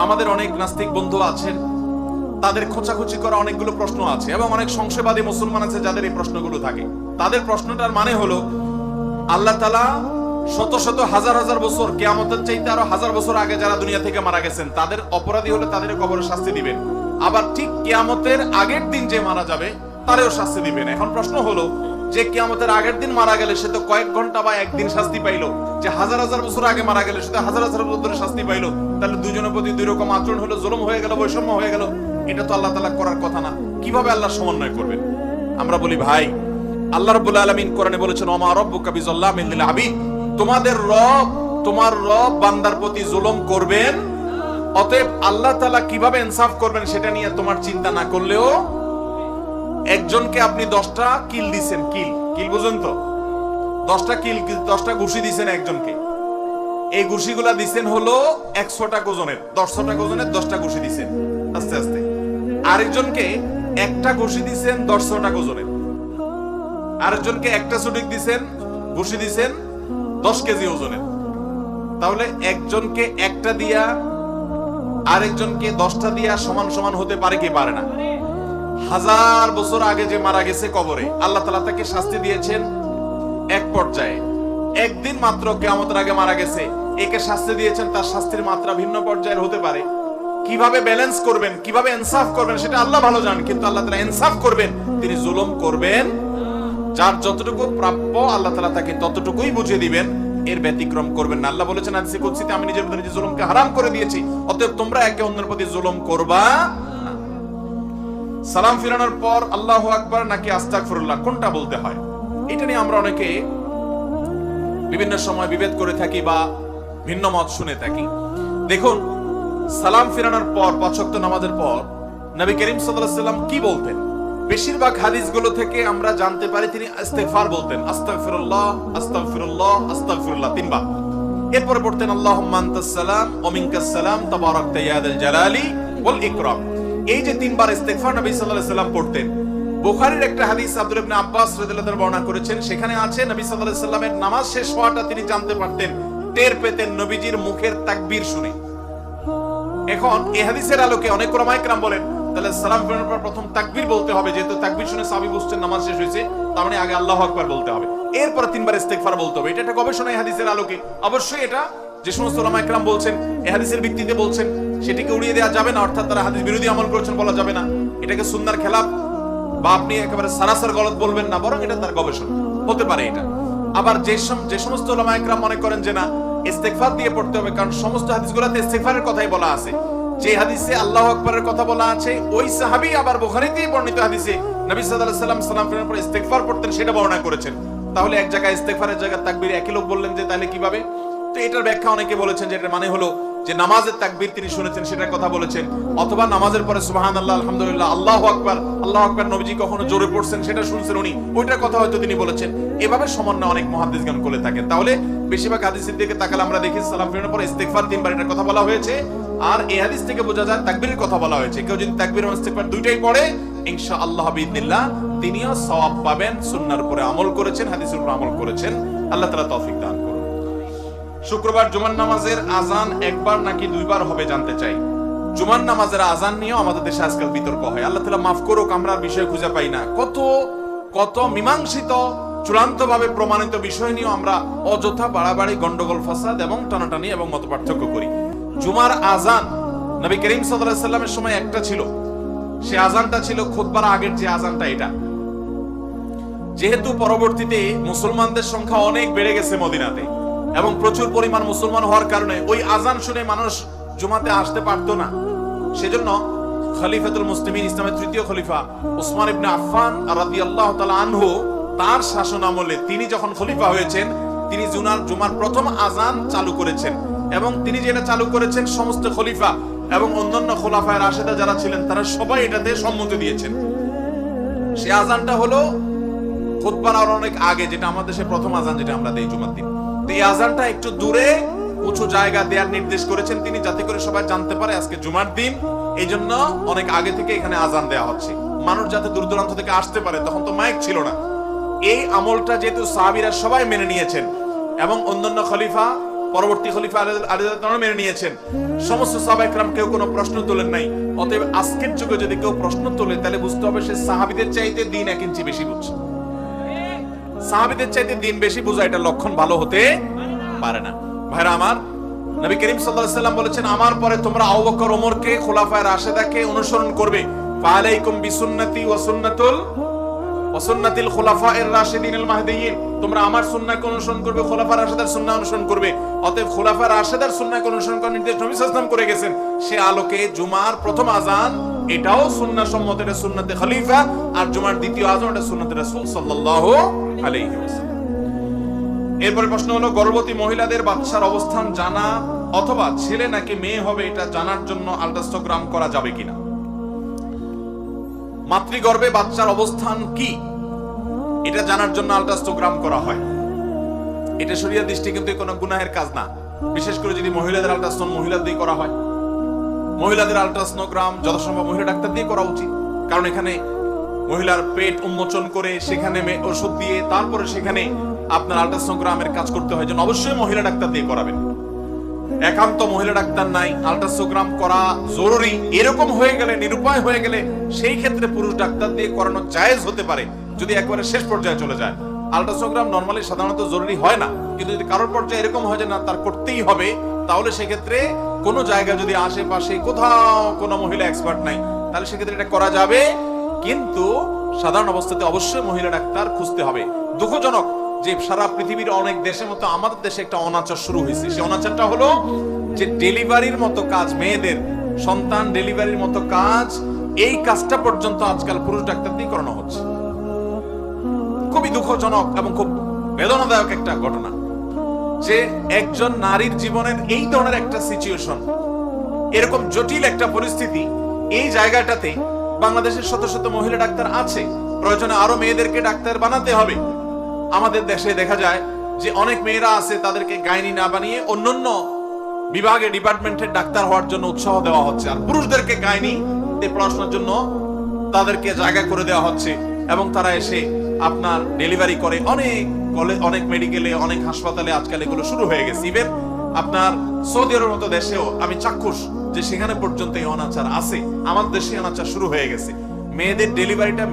আমাদের অনেক নাস্তিক বন্ধু আছেন, তাদের খোঁচাখুচি করা অনেকগুলো প্রশ্ন আছে এবং অনেক সংশয়বাদী মুসলমান আছে যাদের এই প্রশ্নগুলো থাকে। তাদের প্রশ্নটার মানে হলো আল্লাহ তাআলা শত শত হাজার হাজার বছর, কিয়ামতের চাইতে আরো হাজার বছর আগে যারা দুনিয়া থেকে মারা গেছেন তাদের অপরাধী হলে তাদের কবরে শাস্তি দিবেন, আবার ঠিক কিয়ামতের আগের দিন যে মারা যাবে তারেও শাস্তি দিবেন। এখন প্রশ্ন হলো যে কিয়ামতের আগের দিন মারা গেলে সে তো কয়েক ঘন্টা বা একদিন শাস্তি পাইলো, যে হাজার হাজার বছর আগে মারা গেলে সে তো হাজার হাজার বছর ধরে শাস্তি পাইলো, তাহলে দুজনের প্রতি দুই রকম আচরণ হলো, জুলুম হয়ে গেল, বৈষম্য হয়ে গেল। এটা তো আল্লাহ তাআলা করার কথা না। কিভাবে আল্লাহ সমন্বয় করবেন? আমরা বলি ভাই, আল্লাহ রাব্বুল আলামিন কোরআনে বলেছেন ওমা রাব্বুকা বিযাল্লামিন লিল আবিদ, তোমার রব বান্দার প্রতি জুলুম করবেন। অতএব আল্লাহ তাআলা কিভাবে ইনসাফ করবেন সেটা নিয়ে তোমার চিন্তা না করলেও, একজনকে আপনি 10টা কিল দিবেন, কিল বুঝুন তো, 10টা কিল, 10টা ঘুষি দিবেন একজনকে, এই ঘুষিগুলা দিবেন হলো 100টা ওজনের, 100টা ওজনের 10টা ঘুষি দিবেন আস্তে আস্তে। আরেকজনকে একটা ঘুষি দিবেন 100টা ওজনের, আরেকজনকে একটা ছুটিক দিবেন, ঘুষি দিবেন 10 কেজি ওজনের। তাহলে একজনকে একটা দিয়া আরেকজনকে 10টা দিয়া সমান সমান হতে পারে কি পারে না? হাজার বছর আগে যে মারা গেছে কবরে, আল্লাহ তাআলা তাকে শাস্তি দিয়েছেন এক পর্যায়ে, একদিন মাত্র কিয়ামতের আগে মারা গেছে, একে শাস্তি দিয়েছেন তার শাস্তির মাত্রা ভিন্ন পর্যায়ের হতে পারে। কিভাবে ব্যালেন্স করবেন, কিভাবে ইনসাফ করবেন সেটা আল্লাহ ভালো জানেন, কিন্তু আল্লাহ তাআলা ইনসাফ করবেন, তিনি জুলুম করবেন। যার যতটুকু প্রাপ্য আল্লাহ তাআলা তাকে ততটুকুই বুঝিয়ে দিবেন, এর ব্যতিক্রম করবেন না। আল্লাহ বলেছেন হাদিসে কুদসিতে, আমি নিজের প্রতি জুলুমকে হারাম করে দিয়েছি, অতএব তোমরা একে অন্যের প্রতি জুলুম করবা না। সালাম ফিরানোর পর আল্লাহু আকবার নাকি আস্তাগফিরুল্লাহ কোনটা বলতে হয়, এটা নিয়ে আমরা অনেকে বিভিন্ন সময় বিভেদ করে থাকি বা ভিন্ন মত শুনে থাকি। দেখুন, সালাম ফিরানোর পর 5 ওয়াক্ত নামাজের পর নবী করিম সাল্লাল্লাহু আলাইহি ওয়াসাল্লাম কি বলতেন? বেশিরভাগ হাদিসগুলো থেকে আমরা জানতে পারি তিনি ইস্তিগফার বলতেন, আস্তাগফিরুল্লাহ আস্তাগফিরুল্লাহ আস্তাগফিরুল্লাহ 3 বার। এরপরে পড়তেন আল্লাহুম্মা আনতাস সালাম ওয়া মিনকাস সালাম তাবারাকতা ইয়া যাল জালালি ওয়াল ইকরাম। এই যে 3 বার ইস্তিগফার নবী সাল্লাল্লাহু আলাইহি ওয়াসাল্লাম পড়তেন। বুখারীর একটা হাদিস আব্দুল্লাহ ইবনে আব্বাস রাদিয়াল্লাহু আনহু বর্ণনা করেছেন, সেখানে আছে নবী সাল্লাল্লাহু আলাইহি ওয়াসাল্লামের নামাজ শেষ হওয়াটা তিনি জানতে পারতেন, টের পেতেন নবীজির মুখের তাকবীর শুনে। এখন এই হাদিসের আলোকে অনেক উলামায়ে কেরাম বলেন তাহলে সালাম ফেরানোর পর প্রথম তাকবীর বলতে হবে, যেহেতু তাকবীর শুনে সাহাবী বুঝছেন নামাজ শেষ হয়েছে, তার মানে আগে আল্লাহু আকবার বলতে হবে, এরপর 3 বার ইস্তিগফার বলতে হবে। এটা একটা গবেষণা এই হাদিসের আলোকে। অবশ্যই এটা যে সমস্ত উলামায়ে কেরাম বলছেন এই হাদিসের ভিত্তিতে বলছেন, সেটিকে উড়িয়ে দেওয়া যাবে না, অর্থাৎ তারা হাদিস বিরোধী আমল করেছেন বলা যাবে না, এটাকে সুন্নাহর খেলাফ বা আপনি একেবারে সারাসার গলত বলবেন না, বরং এটা তার গবেষণা হতে পারে এটা। আবার যে সমস্ত উলামায়ে কেরাম মনে করেন যে না, ইস্তিগফার দিয়ে পড়তে হবে, কারণ সমস্ত হাদিসগুলোতে ইস্তিগফারের কথাই বলা আছে। যে হাদিসে আল্লাহু আকবারের কথা বলা আছে, ওই সাহাবী আবার বুখারীতে বর্ণিত হাদিসে নবী সাল্লাল্লাহু আলাইহি ওয়াসাল্লাম সালাম ফেরানোর পর ইস্তিগফার পড়তেন, সেটা বর্ণনা করেছেন। তাহলে এক জায়গায় ইস্তিগফারের জায়গায় তাকবীর একই লোক বললেন যে তাহলে কিভাবে? তো এটার ব্যাখ্যা অনেকে বলেছেন যে এটার মানে হলো যে নামাজের তাকবীর তিনি শুনেছেন সেটার কথা বলেছেন, অথবা নামাজের পরে সুবহানাল্লাহ আলহামদুলিল্লাহ আল্লাহু আকবার নবীজি কখনো জোরে পড়ছেন সেটা শুনছেন উনি, ওইটার কথা হয়তো তিনি বলেছেন। এভাবে সমন্বয় অনেক মুহাদ্দিসগণ করে থাকেন। তাহলে বেশিরভাগ হাদিসের দিকে তাকালে আমরা দেখি সালাম ফেরানোর পর ইস্তিগফার 3 বার এটার কথা বলা হয়েছে, আর এই হাদিস থেকে বোঝা যায় তাকবীরের কথা বলা হয়েছে। কেউ যদি তাকবীর এবং ইস্তিগফার দুইটাই পড়ে ইনশাআল্লাহ বিইذনিল্লাহ তিনিও সওয়াব পাবেন, সুন্নাহর উপরে আমল করেছেন, হাদিসের উপরে আমল করেছেন। আল্লাহ তাআলা তৌফিক দান করুন। শুক্রবার জুমার নামাজের আজান একবার নাকি 2 বার হবে জানতে চাই। জুমার নামাজের আজান নিয়েও আমাদের দেশে আজকাল বিতর্ক হয়। আল্লাহ তাআলা মাফ করুক, আমরা বিষয় খুঁজে পাই না। কত মীমাংসিত চূড়ান্তভাবে প্রমাণিত বিষয় নিয়েও আমরা অযথা বাড়াবাড়ি, গন্ডগোল, ফাসাদ এবং টানাটানি এবং মতপার্থক্য করি। জুমার আজান নবী করিম সাল্লাল্লাহু আলাইহি ওয়াসাল্লামের সময় একটা ছিল, সে আজানটা ছিল খুতবার আগের যে আজানটা। এটা যেহেতু পরবর্তীতে মুসলমানদের সংখ্যা অনেক বেড়ে গেছে মদিনাতে এবং প্রচুর পরিমাণ মুসলমান হওয়ার কারণে ওই আজান শুনে মানুষ জুমাতে আসতে পারতো না, সেজন্য খলিফাতুল মুসলিমিন, ইসলামের 3য় খলিফা উসমান ইবনে আফফান রাদিয়াল্লাহু তাআলা আনহু, তার শাসন আমলে তিনি যখন খলিফা হয়েছেন তিনি জুমার প্রথম আজান চালু করেছেন, এবং তিনি যেটা চালু করেছেন সমস্ত খলিফা এবং অন্যান্য খোলাফায়ে রাশেদা যারা ছিলেন তারা সবাই এটাতে সম্মতি দিয়েছেন। সেই আজানটা হলো খুতবার অনেক আগে, যেটা আমাদের দেশে প্রথম আজান যেটা আমরা দেই জুমার দিন। তো এই আজানটা একটু দূরে উঁচু জায়গা দেওয়ার নির্দেশ করেছেন তিনি, যাতে করে সবাই জানতে পারে আজকে জুমার দিন, এই জন্য অনেক আগে থেকে এখানে আজান দেওয়া হচ্ছে, মানুষ যাতে দূর দূরান্ত থেকে আসতে পারে। তখন তো মাইক ছিল না। এই আমলটা যেহেতু সাহাবীরা সবাই মেনে নিয়েছেন এবং অন্যান্য খলিফা পরবর্তী খলিফা আলী রাদিয়াল্লাহু তাআলা মেনে নিয়েছেন। সমস্ত সাহাবায়ে কেরাম কেউ কোনো প্রশ্ন তোলেন নাই। অতএব আজকের যুগে যদি কেউ প্রশ্ন তোলে তাহলে বুঝতে হবে সে সাহাবীদের চাইতে দিন 1 ইঞ্চি বেশি বুঝছে। সাহাবীদের চাইতে দিন বেশি বোঝা এটা লক্ষণ ভালো হতে পারে না। ভাইরা আমার, নবী করিম সাল্লাল্লাহু আলাইহি ওয়াসাল্লাম বলেছেন, আমার পরে তোমরা আবু বকর ওমরকে খোলাফায়ে রাশেদাকে অনুসরণ করবে। ফালাইকুম বিসুন্নতি ওয়া সুন্নাতিল খুলাফায়ে রাশিদিনিল মাহদিয়িন, তোমরা আমার সুন্নাহকে অনুসরণ করবে, খোলাফায়ে রাশেদার সুন্নাহ অনুসরণ করবে। অতএব খোলাফায়ে রাশেদার সুন্নাহকে অনুসরণ করার নির্দেশ নবী সাল্লাল্লাহু আলাইহি ওয়াসাল্লাম করে গেছেন। সে আলোকে জুমার প্রথম আযান এটাও সুন্নাহ সম্মত, এটা সুন্নাতে খলিফা, আর জুমার দ্বিতীয় আযান এটা সুন্নাতে রাসূল সাল্লাল্লাহু আলাইহি ওয়াসাল্লাম। এরপরে প্রশ্ন হলো, গর্ভবতী মহিলাদের বাচ্চার অবস্থান জানা অথবা ছেলে নাকি মেয়ে হবে এটা জানার জন্য আল্ট্রাসোনোগ্রাম করা যাবে কিনা? মাতৃগর্ভে বাচ্চার অবস্থান কি এটা জানার জন্য আল্ট্রাসোনোগ্রাম করা হয়। এটা শরীয়তের দৃষ্টি কিন্তু কোনো গুনাহের কাজ না, বিশেষ করে যদি মহিলাদের আল্ট্রাসাউন্ড মহিলাদের দিয়ে করা হয়। মহিলাদের আল্ট্রাসোনোগ্রাম যথাসম্ভব মহিলা ডাক্তার দিয়ে করা উচিত, কারণ এখানে মহিলার পেট উন্মোচন করে সেখানে ওষুধ দিয়ে তারপরে সেখানে আপনার আল্ট্রাসোনোগ্রামের কাজ করতে হয়, যেন অবশ্যই মহিলা ডাক্তার দিয়ে করাবেন। একান্ত মহিলা ডাক্তার নাই, আল্ট্রাসোনোগ্রাম করা জরুরি এরকম হয়ে গেলে, নিরুপায় হয়ে গেলে সেই ক্ষেত্রে পুরুষ ডাক্তার দিয়ে করানো জায়েজ হতে পারে, যদি একবারে শেষ পর্যায়ে চলে যায়। আল্ট্রাসোনোগ্রাম নরমালি সাধারণত জরুরি হয় না, কিন্তু যদি কারোর পর্যায়ে এরকম হয় যে না তার করতেই হবে, তাহলে সেক্ষেত্রে কোনো জায়গা যদি আশেপাশে কোথাও কোনো মহিলা এক্সপার্ট নাই, তাহলে সেক্ষেত্রে এটা করা যাবে, কিন্তু সাধারণ অবস্থাতে অবশ্যই মহিলা ডাক্তার খুঁজতে হবে। দুঃখজনক যে সারা পৃথিবীর অনেক দেশের মতো আমাদের দেশে একটা অনাচার শুরু হয়েছে। সেই অনাচারটা হলো যে ডেলিভারির মতো কাজ, মেয়েদের সন্তান ডেলিভারির মতো কাজ, এই কাজটা পর্যন্ত আজকাল পুরুষ ডাক্তার দিয়ে করানো হচ্ছে। খুবই দুঃখজনক এবং খুব বেদনাদায়ক একটা ঘটনা যে একজন নারীর জীবনের এই ধরনের একটা সিচুয়েশন, এরকম জটিল একটা পরিস্থিতি, এই জায়গাটাতে বাংলাদেশের শত শত মহিলা ডাক্তার আছে, প্রয়োজনে আরো মেয়েদেরকে ডাক্তার বানাতে হবে। আমাদের দেশে দেখা যায় যে অনেক মেয়েরা আছে, তাদেরকে গাইনি না বানিয়ে অন্যান্য বিভাগে ডিপার্টমেন্টের ডাক্তার হওয়ার জন্য উৎসাহ দেওয়া হচ্ছে, আর পুরুষদেরকে গাইনি পড়াশোনার জন্য তাদেরকে জায়গা করে দেওয়া হচ্ছে, এবং তারা এসে আপনার ডেলিভারি করে। অনেক মেডিকেলে, অনেক হাসপাতালে আজকাল এগুলো শুরু হয়ে গেছে। ইভেন আপনার সৌদি আরবের মতো দেশেও আমি চাক্ষুষ যে সেখানে পর্যন্ত এই অনাচার আছে। আমাদের দেশে অনাচার শুরু হয়ে গেছে। মেয়েদের ডেলিভারিটা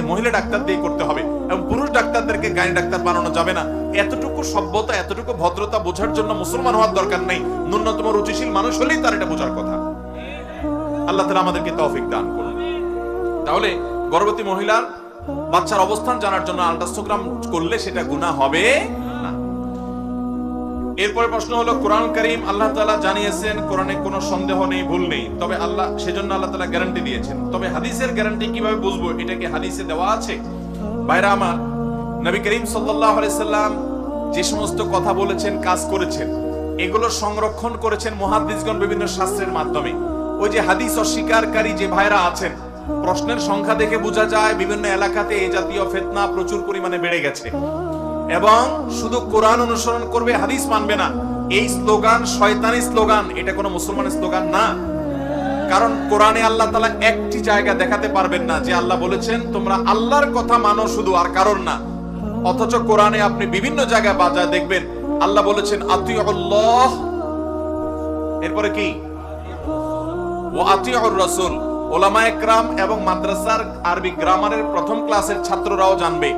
মহিলা ডাক্তার দিয়ে করতে হবে, এবং পুরুষ ডাক্তারদেরকে গাইনি ডাক্তার বানানো যাবে না। এতটুকু সভ্যতা, এতটুকু ভদ্রতা বোঝার জন্য মুসলমান হওয়ার দরকার নেই, ন্যূনতম রুচিশীল মানুষ হলেই তার এটা বোঝার কথা। আল্লাহ তাআলা আমাদেরকে তৌফিক দান করুন। তাহলে গর্ভবতী মহিলার বাচ্চার অবস্থান জানার জন্য আল্ট্রাসোনোগ্রাম করলে সেটা গুনাহ হবে না। এরপরে প্রশ্ন হলো, কোরআন কারীম আল্লাহ তাআলা জানিয়েছেন কোরআনে কোনো সন্দেহ নেই, ভুল নেই, তবে সেজন্য আল্লাহ তাআলা গ্যারান্টি দিয়েছেন। তবে হাদিসের গ্যারান্টি কিভাবে বুঝবো? এটা কি হাদিসে দেওয়া আছে? ভাইরা আমার, নবী করিম সাল্লাল্লাহু আলাইহি সাল্লাম যে সমস্ত কথা বলেছেন, কাজ করেছেন, এগুলো সংরক্ষণ করেছেন মুহাদ্দিসগণ বিভিন্ন শাস্ত্রের মাধ্যমে। ওই যে হাদিস অস্বীকারী যে ভাইরা আছেন, প্রশ্নের সংখ্যা দেখে বোঝা যায় বিভিন্ন এলাকাতে এই জাতীয় ফিতনা প্রচুর পরিমাণে বেড়ে গেছে, এবং শুধু কোরআন অনুসরণ করবে, হাদিস মানবে না, এই স্লোগান শয়তানি স্লোগান, এটা কোনো মুসলমানের স্লোগান না। কারণ কোরআনে আল্লাহ তাআলা একটি জায়গা দেখাতে পারবেন না যে আল্লাহ বলেছেন তোমরা আল্লাহর কথা মানো শুধু, আর কারণ না। অথচ কোরআনে আপনি বিভিন্ন জায়গায় বাজায় দেখবেন আল্লাহ বলেছেন আতিউল্লাহ, এরপরে কি ওয়া আতিউর রাসূল। ওলামায়ে কেরাম এবং মাদ্রাসার আরবি গ্রামারের প্রথম ক্লাসের ছাত্ররাও জানবে,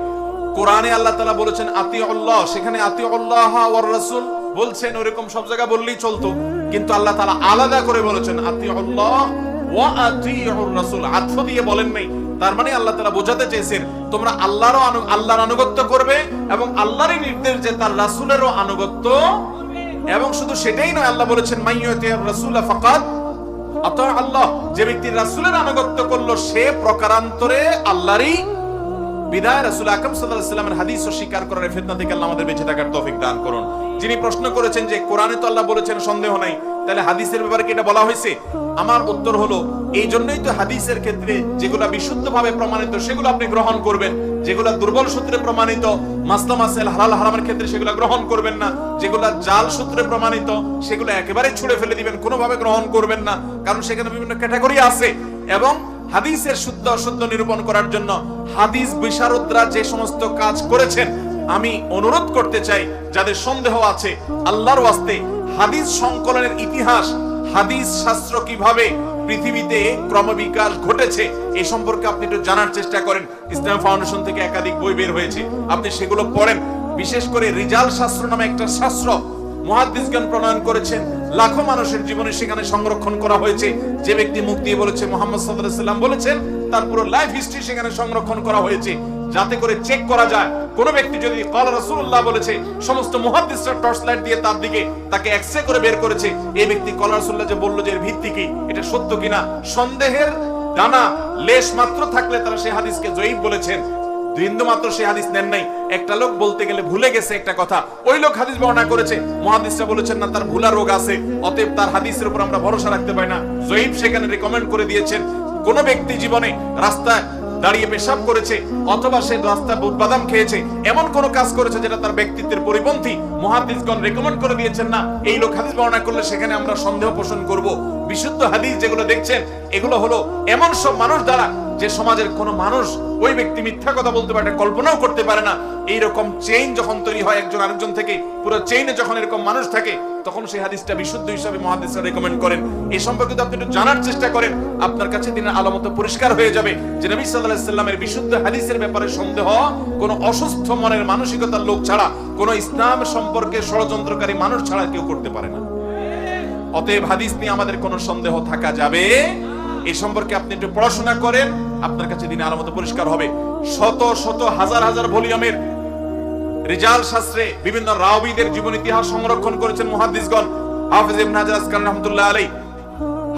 কোরআনে আল্লাহ তাআলা বলেছেন আতিউল্লাহ, সেখানে আতিউল্লাহ ওয়ার রাসূল বলছেন, ওরকম সব জায়গা বললেই চলতো, কিন্তু আল্লাহ তাআলা আলাদা করে বলেছেন আতিউল্লাহ ওয়া আতিউর রাসূল, আতফ দিয়ে বলেন নাই। তার মানে আল্লাহ তাআলা বোঝাতে চেয়েছেন তোমরা আল্লাহর আনুগত্য করবে, এবং আল্লাহরই নির্দেশ যে তার রাসূলেরও আনুগত্য। এবং শুধু সেটাই নয়, আল্লাহ বলেছেন মাইয়াতির রাসূল ফাকাত আতা আল্লাহ, যে ব্যক্তি রাসূলের আনুগত্য করলো সে প্রকারান্তরে আল্লাহরই। বিদায় রাসূল আকরাম সাল্লাল্লাহু আলাইহি ওয়াসাল্লামের হাদিস স্বীকার করার ফিতনা থেকে আল্লাহ আমাদের বেঁচে থাকার তৌফিক দান করুন। যিনি প্রশ্ন করেছেন যে কোরআনে তো আল্লাহ বলেছেন সন্দেহ নাই, তাহলে হাদিসের ব্যাপারে কি এটা বলা হয়েছে? আমার উত্তর হলো এই জন্যই তো হাদিসের ক্ষেত্রে যেগুলো বিশুদ্ধভাবে প্রমাণিত সেগুলো আপনি গ্রহণ করবেন, যেগুলো দুর্বল সূত্রে প্রমাণিত মাসলা মাসাইল হালাল হারামের ক্ষেত্রে সেগুলো গ্রহণ করবেন না, যেগুলো জাল সূত্রে প্রমাণিত সেগুলো একেবারে ছুঁড়ে ফেলে দিবেন, কোনোভাবে গ্রহণ করবেন না, কারণ সেখানে বিভিন্ন ক্যাটাগরি আছে। এবং হাদিসের শুদ্ধ অশুদ্ধ নিরূপণ করার জন্য হাদিস বিশারদরা যে সমস্ত কাজ করেছেন, আমি অনুরোধ করতে চাই যাদের সন্দেহ আছে, আল্লাহর ওয়াস্তে হাদিস সংকলনের ইতিহাস, হাদিস শাস্ত্র কিভাবে পৃথিবীতে ক্রমবিকাশ ঘটেছে এই সম্পর্কে আপনি একটু জানার চেষ্টা করেন। ইসলাম ফাউন্ডেশন থেকে একাধিক বই বের হয়েছে, আপনি সেগুলো পড়েন। বিশেষ করে রিজাল শাস্ত্র নামে একটা শাস্ত্র মুহাদ্দিসগণ প্রণয়ন করেছেন, লাখো মানুষের জীবনে সেখানে সংরক্ষণ করা হয়েছে। যে ব্যক্তি মুখ দিয়ে বলেছে মুহাম্মদ সাল্লাল্লাহু আলাইহি ওয়াসাল্লাম বলেছেন, তার পুরো লাইফ হিস্ট্রি সেখানে সংরক্ষণ করা হয়েছে, যাতে করে চেক করা যায় কোন ব্যক্তি যদি ক্বালা রাসূলুল্লাহ বলেছে, সমস্ত মুহাদ্দিসরা টর্চ লাইট দিয়ে তার দিকে তাকে এক্সরে করে বের করেছে, এই ব্যক্তি ক্বালা রাসূলুল্লাহ যে বলল যে এর ভিত্তি কি, এটা সত্য কিনা সন্দেহের দানা লেশ মাত্র থাকলে তারা সেই হাদিসকে জয়ীফ বলেছেন। বিন্দু মাত্র সেই হাদিস নেন নাই। একটা লোক বলতে গেলে ভুলে গেছে একটা কথা, ওই লোক হাদিস বর্ণনা করেছে, মুহাদ্দিসরা বলেছেন না তার ভুলা রোগ আছে, অতএব তার হাদিসের উপর আমরা ভরসা রাখতে পারি না। জয়ীফ সেখানে রেকমেন্ড করে দিয়েছেন। কোন ব্যক্তি জীবনে রাস্তায় দাঁড়িয়ে পেশাব করেছে অথবা সে রাস্তায় বুট বাদাম খেয়েছে, এমন কোন কাজ করেছে যেটা তার ব্যক্তিত্বের পরিপন্থী, মুহাদ্দিসগণ রেকমেন্ড করে দিয়েছেন না এই লোক হাদিস বর্ণনা করলে সেখানে আমরা সন্দেহ পোষণ করব। বিশুদ্ধ হাদিস যেগুলো দেখছেন এগুলো হলো এমন সব মানুষ দ্বারা যে সমাজের কোন মানুষ ওই ব্যক্তি মিথ্যা কথা বলতে পারে, কল্পনাও করতে পারে না। এইরকম চেইন যখন তৈরি হয় একজন আরেকজন থেকে, পুরো চেইনে যখন এরকম মানুষ থাকে, তখন সেই হাদিসটা বিশুদ্ধ হিসাবে মুহাদ্দিসরা রেকমেন্ড করেন। এই সম্পর্কে আপনি একটু জানার চেষ্টা করেন, আপনার কাছে দিনের আলামত পরিষ্কার হয়ে যাবে যে নবী সাল্লাল্লাহু আলাইহি ওয়াসাল্লামের বিশুদ্ধ হাদিসের ব্যাপারে সন্দেহ কোন অসুস্থ মনের মানসিকতার লোক ছাড়া, কোন ইসলাম সম্পর্কে ষড়যন্ত্রকারী মানুষ ছাড়া কেউ করতে পারে না। অতএব হাদিস নিয়ে আমাদের কোনো সন্দেহ থাকা যাবে, এই সম্পর্কে আপনি একটু পড়াশোনা করেন, আপনার কাছে দিনের আলামত পরিষ্কার হবে। শত শত হাজার হাজার ভলিউমের রিজাল শাস্ত্রে বিভিন্ন রাওয়ীদের জীবন ইতিহাস সংরক্ষণ করেছেন মুহাদ্দিসগণ। হাফেজ ইবনে হাজার আসকালানী রাহমাতুল্লাহ আলাইহি,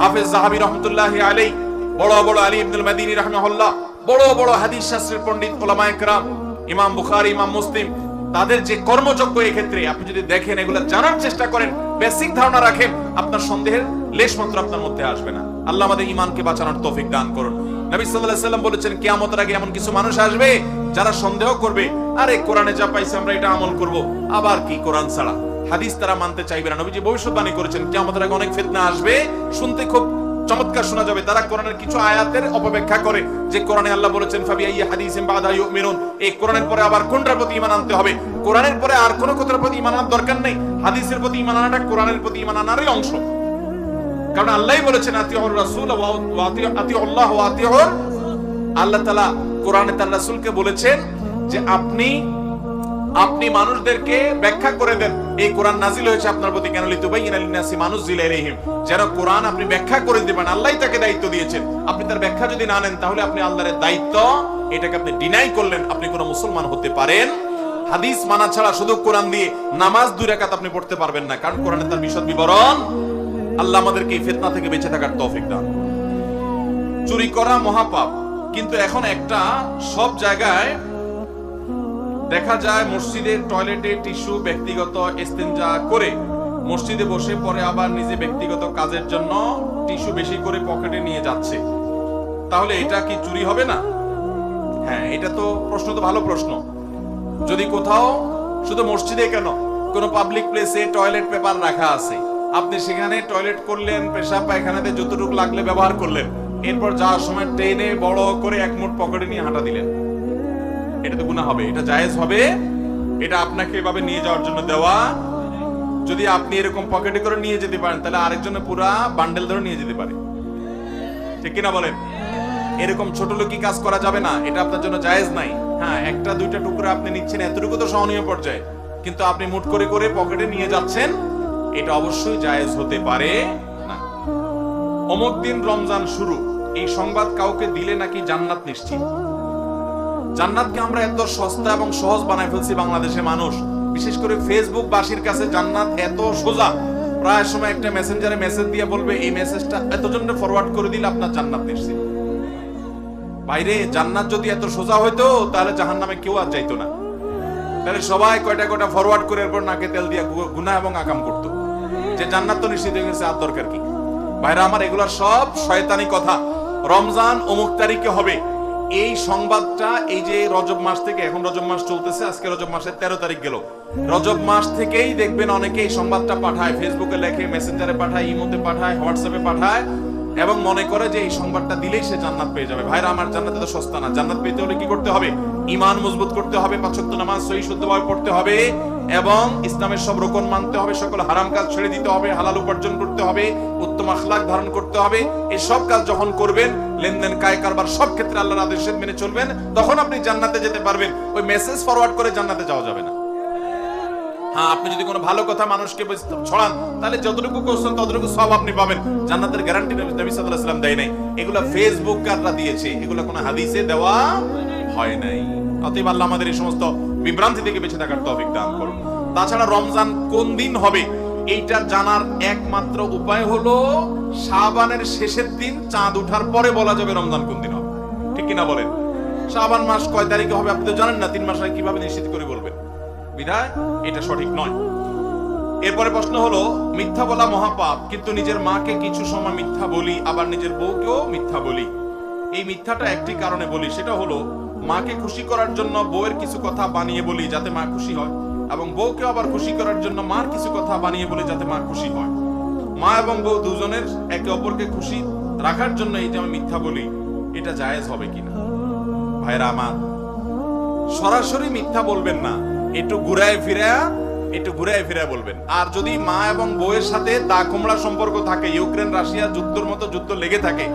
হাফেজ যাহাবী রাহমাতুল্লাহি আলাইহি, বড় বড় আলী ইবনুল মাদিনী রাহিমাহুল্লাহ, বড় বড় হাদিস শাস্ত্রের পণ্ডিত উলামায়ে কেরাম, ইমাম বুখারী, ইমাম মুসলিম, তাদের যে কর্মযজ্ঞ এই ক্ষেত্রে আপনি যদি দেখেন, এগুলো জানার চেষ্টা করেন, বেসিক ধারণা রাখেন, আপনার সন্দেহের লেশ মাত্র আপনার মধ্যে আসবে না। আল্লাহ আমাদের ঈমানকে বাঁচানোর তৌফিক দান করুন। নবী সাল্লাল্লাহু আলাইহি ওয়াসাল্লাম বলেছেন, কিয়ামতের আগে এমন কিছু মানুষ আসবে যারা সন্দেহ করবে, আরে কোরআনে যা পাইছি আমরা এটা আমল করব, আবার কি কোরআন ছাড়া হাদিস তারা মানতে চাইবে না। নবীজি ভবিষ্যৎবাণী করেছেন কিয়ামতের আগে অনেক ফিতনা আসবে, শুনতে খুব চমৎকার শোনা যাবে। তারা কোরআনের কিছু আয়াতের অপব্যাখ্যা করে, যে কোরআনে আল্লাহ বলেছেন ফাবিআইয়ি হাদিসিন বাদা ইউমিনুন, এই কোরআনের পরে আবার কোনটার প্রতি ঈমান আনতে হবে? কোরআনের পরে আর কোন কথার প্রতি ঈমান আনার দরকার নেই। হাদিসের প্রতি ঈমান আনাটা কোরআনের প্রতি ঈমান আনারই অংশ। কারণ আল্লাহই বলেছেন আতিউর রাসূল ওয়া আতিউল্লাহ ওয়া আতিউর, আল্লাহ তাআলা কোরআনে তার রাসূলকে বলেছেন যে আপনি মানুষদেরকে ব্যাখ্যা করে দেন। এই কোরআন নাজিল হয়েছে আপনার প্রতি কেন? লিতুবাইয়িনা লিন-নাসি মা নুযিলা ইলাইহিম, যেন কোরআন আপনি ব্যাখ্যা করে দিবেন। আল্লাহই তাকে দায়িত্ব দিয়েছেন। আপনি তার ব্যাখ্যা যদি না নেন, তাহলে আপনি আল্লাহর দায়িত্ব এটাকে আপনি ডিনাই করলেন। আপনি কোন মুসলমান হতে পারেন? হাদিস মানা ছাড়া শুধু কোরআন দিয়ে নামাজ 2 রাকাত আপনি পড়তে পারবেন না, কারণ কোরআনে তার বিশদ বিবরণ। আল্লাহ আমাদেরকে এই ফিতনা থেকে বেঁচে থাকার তৌফিক দান। চুরি করা মহাপাপ, কিন্তু এখন একটা সব জায়গায় দেখা যায় মসজিদের টয়লেটে টিস্যু ব্যক্তিগত ইস্তেঞ্জা করে মসজিদে বসে পরে আবার নিজে ব্যক্তিগত কাজের জন্য টিস্যু বেশি করে পকেটে নিয়ে যাচ্ছে। তাহলে এটা কি চুরি হবে না? হ্যাঁ, এটা তো প্রশ্ন তো ভালো প্রশ্ন। যদি কোথাও, শুধু মসজিদে কেন, কোন পাবলিক প্লেসে টয়লেট পেপার রাখা আছে, আপনি সেখানে টয়লেট করলেন, পেশাব পায়খানাতে যতটুকু লাগলে ব্যবহার করলেন, এরপর যাওয়ার সময় টেনে বড় করে এক মুঠ পকেটে নিয়ে হাঁটা দিলেন, এটা তো গুনাহ হবে? এটা জায়েজ হবে? এটা আপনাকে এভাবে নিয়ে যাওয়ার জন্য দেওয়া। যদি আপনি এরকম পকেটে করে নিয়ে যেতে পারেন, তাহলে আরেকজনে পুরা বান্ডেল ধরে নিয়ে যেতে পারে, ঠিক কিনা বলেন? এরকম ছোট লোকি কাজ করা যাবে না, এটা আপনার জন্য জায়েজ নাই। হ্যাঁ, একটা দুইটা টুকরা আপনি নিচ্ছেন, এতটুকু তো সহনীয় পর্যায়ে, কিন্তু আপনি মুঠ করে করে পকেটে নিয়ে যাচ্ছেন, এটা অবশ্যই জায়েজ হতে পারে না। অমুক দিন রমজান শুরু, এই সংবাদ কাউকে দিলে নাকি জান্নাত নিশ্চিত। জান্নাতকে আমরা এত সস্তা এবং সহজ বানায় ফেলছি বাংলাদেশের মানুষ, বিশেষ করে ফেসবুক বাসীর কাছে জান্নাত এত সোজা। প্রায় সময় একটা মেসেঞ্জারে মেসেজ দিয়ে বলবে এই মেসেজটা এতজনকে ফরওয়ার্ড করে দিলে আপনার জান্নাত নিশ্চিত। বাইরে জান্নাত যদি এত সোজা হইতো, তাহলে জাহান্নামে কেউ আর যাইতো না। তাহলে সবাই কয়টা কয়টা ফরওয়ার্ড করে এরপর নাকে তেল দিয়ে গুনাহ এবং আকাম করতো, যে জান্নাত তো নিশ্চিত হয়ে গেছে, আর দরকার কি? ভাইরা আমার, এগুলা সব শয়তানি কথা। রমজান অমুক তারিখে হবে, এই সংবাদটা এই যে রজব মাস থেকে, এখন রজব মাস চলতেছে, আজকে রজব মাসের 13 তারিখ গেল, রজব মাস থেকেই দেখবেন অনেকে এই সংবাদটা পাঠায়, ফেসবুকে লেখে, মেসেঞ্জারে পাঠায়, ইমোতে পাঠায়, হোয়াটসঅ্যাপে পাঠায়, এবং মনে করে যে এই সংবাদটা দিলেই সে জান্নাত পেয়ে যাবে। ভাইরা আমার, জান্নাত তো সস্তা না। জান্নাত পেতে হলে কি করতে হবে? ঈমান মজবুত করতে হবে, 5 ওয়াক্ত নামাজ সহিহ শুদ্ধভাবে পড়তে হবে এবং ইসলামের সব রকম মানতে হবে, সকল হারাম কাজ ছেড়ে দিতে হবে, হালাল উপার্জন করতে হবে, উত্তম আখলাক ধারণ করতে হবে। এই সব কাজ যখন করবেন, লেনদেন কায় কারবার সব ক্ষেত্রে আল্লাহর আদেশ মেনে চলবেন, তখন আপনি জান্নাতে যেতে পারবেন। ওই মেসেজ ফরওয়ার্ড করে জান্নাতে যাওয়া যাবে না। হ্যাঁ, আপনি যদি কোনো ভালো কথা মানুষকে ছড়ান, তাহলে যতটুকু করছেন ততটুকু সব আপনি পাবেন। জান্নাতের গ্যারান্টি নবী সাল্লাল্লাহু আলাইহি ওয়াসাল্লাম দেয় নাই। এগুলা ফেসবুকাররা দিয়েছে, এগুলা কোনো হাদিসে দেওয়া হয় নাই। অতএব আল্লাহ আমাদের এই সমস্ত বিভ্রান্তি থেকে বেঁচে থাকার তৌফিক দান করুন। তাছাড়া রমজান কোন দিন হবে এইটা জানার একমাত্র উপায় হলো শাবানের শেষের দিন চাঁদ ওঠার পরে বলা যাবে রমজান কোন দিন হবে। ঠিক কিনা বলেন? শাবান মাস কয় তারিখে হবে আপনি তো জানেন না, 3 মাস আগে কিভাবে নিশ্চিত করে বলবেন? বিধায় এটা সঠিক নয়। এরপরে প্রশ্ন হলো, মিথ্যা বলা মহাপাপ, কিন্তু নিজের মাকে কিছু সময় মিথ্যা বলি, আবার নিজের বউকেও মিথ্যা বলি। এই মিথ্যাটা একটি কারণে বলি, সেটা হলো মাকে খুশি করার জন্য বউয়ের কিছু কথা বানিয়ে বলি যাতে মা খুশি হয়, এবং বউকে আবার খুশি করার জন্য মার কিছু কথা বানিয়ে বলি যাতে মা খুশি হয়। মা এবং বউ দুজনের একে অপরকে খুশি রাখার জন্য এই যে আমি মিথ্যা বলি, এটা জায়েজ হবে কিনা? ভাইরা আমার, সরাসরি মিথ্যা বলবেন না, একটু ঘুরায় ফিরায় বলবেন। আর যদি মা এবং বউয়ের সাথে দা কুমড়া সম্পর্ক থাকে, ইউক্রেন রাশিয়া যুদ্ধের মতো যুদ্ধ লেগে থাকে,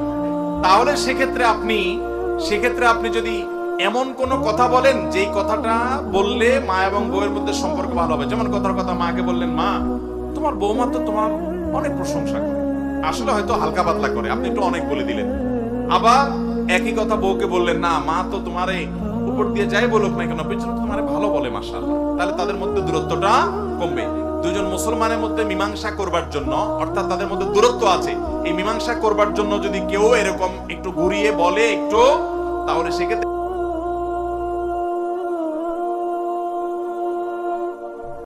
তাহলে সেক্ষেত্রে আপনি যদি এমন কোন কথা বলেন যেই কথাটা বললে মা এবং বউয়ের মধ্যে সম্পর্ক ভালো হবে, যেমন কথার কথা মাকে বললেন, মা তোমার বৌমা তো তোমার অনেক প্রশংসা করে, আসলে হয়তো হালকা পাতলা করে, আপনি একটু অনেক বলে দিলেন। আবার একই কথা বউকে বললেন, না মা তো তোমারে উপর দিয়ে যাই বলুক না কেন পেছনে তোমারে ভালো বলে মাশাআল্লাহ, তাহলে তাদের মধ্যে দূরত্বটা কমবে। দুজন মুসলমানের মধ্যে মীমাংসা করবার জন্য, অর্থাৎ তাদের মধ্যে দূরত্ব আছে, এই মীমাংসা করবার জন্য যদি কেউ এরকম একটু ঘুরিয়ে বলে একটু, তাহলে সেক্ষেত্রে